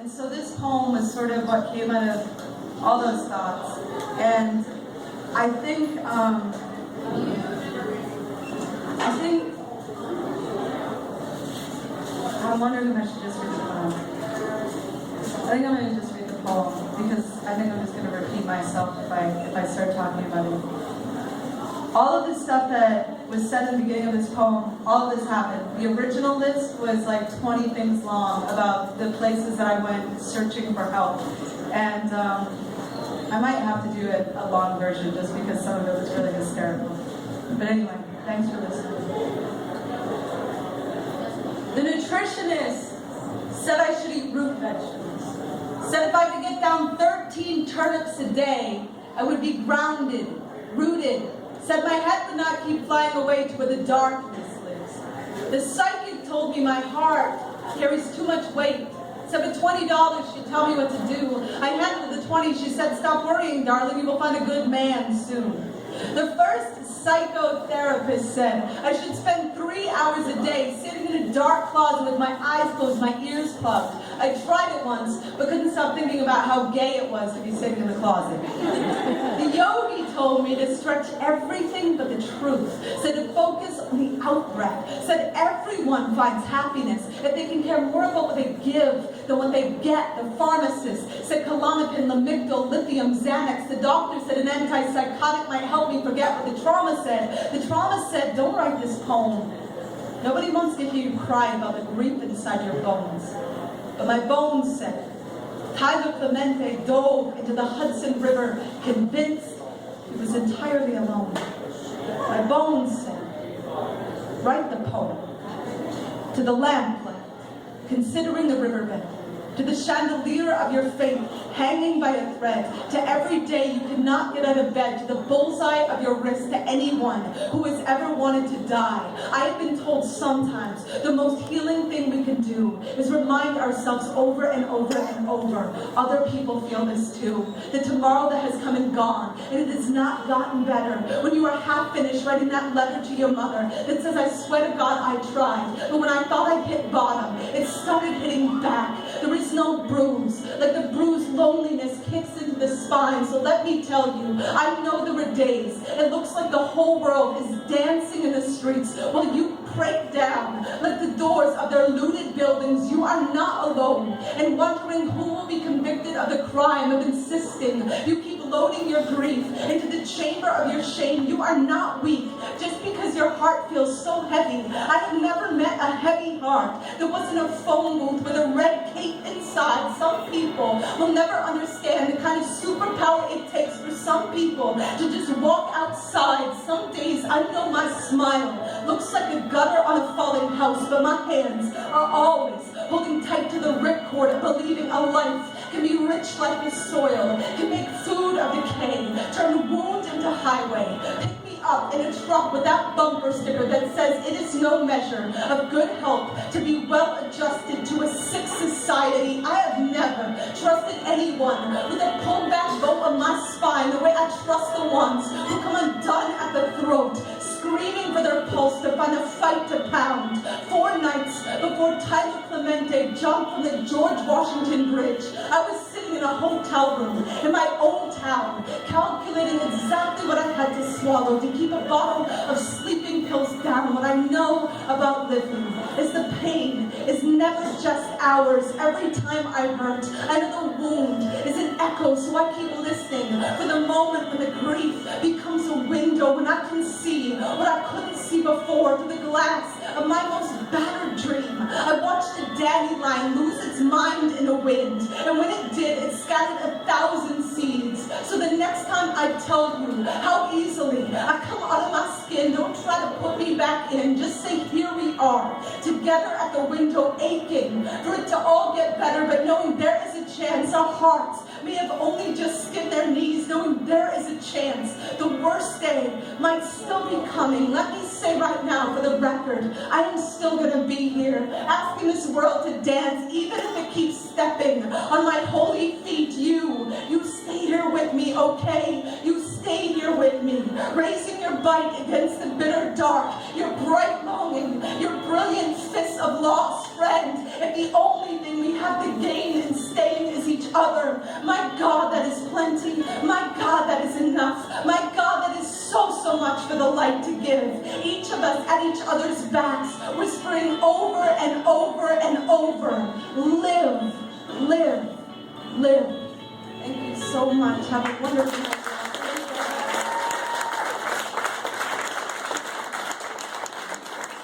And so this poem was sort of what came out of all those thoughts. And I think I'm wondering if I should just read the poem. I think I'm going to just read the poem because I think I'm just going to repeat myself if I start talking about it. All of the stuff that was said in the beginning of this poem, all of this happened. The original list was like 20 things long about the places that I went searching for help. And I might have to do a long version just because some of it was really hysterical. But anyway, thanks for listening. The nutritionist said I should eat root vegetables. Said if I could get down 13 turnips a day, I would be grounded, rooted. Said my head would not keep flying away to where the darkness lives. The psychic told me my heart carries too much weight. Said for $20 she'd tell me what to do. I handled the 20. She said, stop worrying, darling, you will find a good man soon. The first psychotherapist said I should spend 3 hours a day sitting in a dark closet with my eyes closed, my ears plugged. I tried it once, but couldn't stop thinking about how gay it was to be sitting in the closet. The yogi told me to stretch everything but the truth. Said to focus on the out-breath. Said everyone finds happiness if they can care more about what they give than what they get. The pharmacist said Klonopin, Lamictal, lithium, Xanax. The doctor said an antipsychotic might help me forget what the trauma said. The trauma said, don't write this poem. Nobody wants to hear you cry about the grief inside your bones. But my bones said, Tyler Clemente dove into the Hudson River, convinced he was entirely alone. My bones said, write the poem. To the lamplight, considering the riverbed. To the chandelier of your faith, hanging by a thread. To every day you could not get out of bed. To the bullseye of your wrist. To anyone who has ever wanted to die. I have been told sometimes the most healing thing we can do is remind ourselves over and over and over. Other people feel this too. The tomorrow that has come and gone, and it has not gotten better. When you are half finished writing that letter to your mother that says, I swear to God I tried, but when I thought I'd hit bottom, it started hitting back. There is no bruise. Like the bruised loneliness kicks into the spine. So let me tell you, I know there were days it looks like the whole world is dancing in the streets while you break down like the doors of their looted buildings. You are not alone. And wondering who will be convicted of the crime of insisting you keep loading your grief into the chamber of your shame. You are not weak just because your heart feels so heavy. I have never met a heavy heart that wasn't a phone booth with a red cape inside. Some people will never understand the kind of superpower it takes for some people to just walk outside. Some days I know my smile looks like a gutter on a falling house, but my hands are always holding tight to the ripcord of believing a life can be rich like the soil, can make food of decay, turn wound into highway. Pick me up in a truck with that bumper sticker that says it is no measure of good health to be well adjusted to a sick society. I have never trusted anyone with a pulled back bow on my spine the way I trust the ones who come undone at the throat, screaming for their pulse to find a fight to pound. 4 nights before Tyler Clemente jumped from the George Washington Bridge, I was sitting in a hotel room in my own town, calculating exactly what I had to swallow to keep a bottle of sleeping pills down. What I know about living is the pain is never just ours. Every time I hurt, I know the wound is an echo, so I keep listening for the moment when the grief becomes a window, when I can see what I couldn't see before through the glass of my most battered dream. I watched a dandelion lose its mind in the wind, and when it did, it scattered 1,000 seeds. So the next time I tell you how easily I come out of my skin, don't try to put me back in. Just say, here we are, together at the window, aching for it to all get better, but knowing there is a chance. Our hearts may have only just skinned their knees, knowing there is a chance the worst day might still be coming. Let me say right now, for the record, I am still going to be here, asking this world to dance, even if it keeps stepping on my holy feet. You stay here with me, okay? You stay here with me, raising your bite against the bitter dark, your bright longing, your brilliant fist of lost friend. If the only thing we have to gain instead other. My God, that is plenty. My God, that is enough. My God, that is so much for the light to give. Each of us at each other's backs, whispering over and over and over, live, live, live. Thank you so much. Have a wonderful night.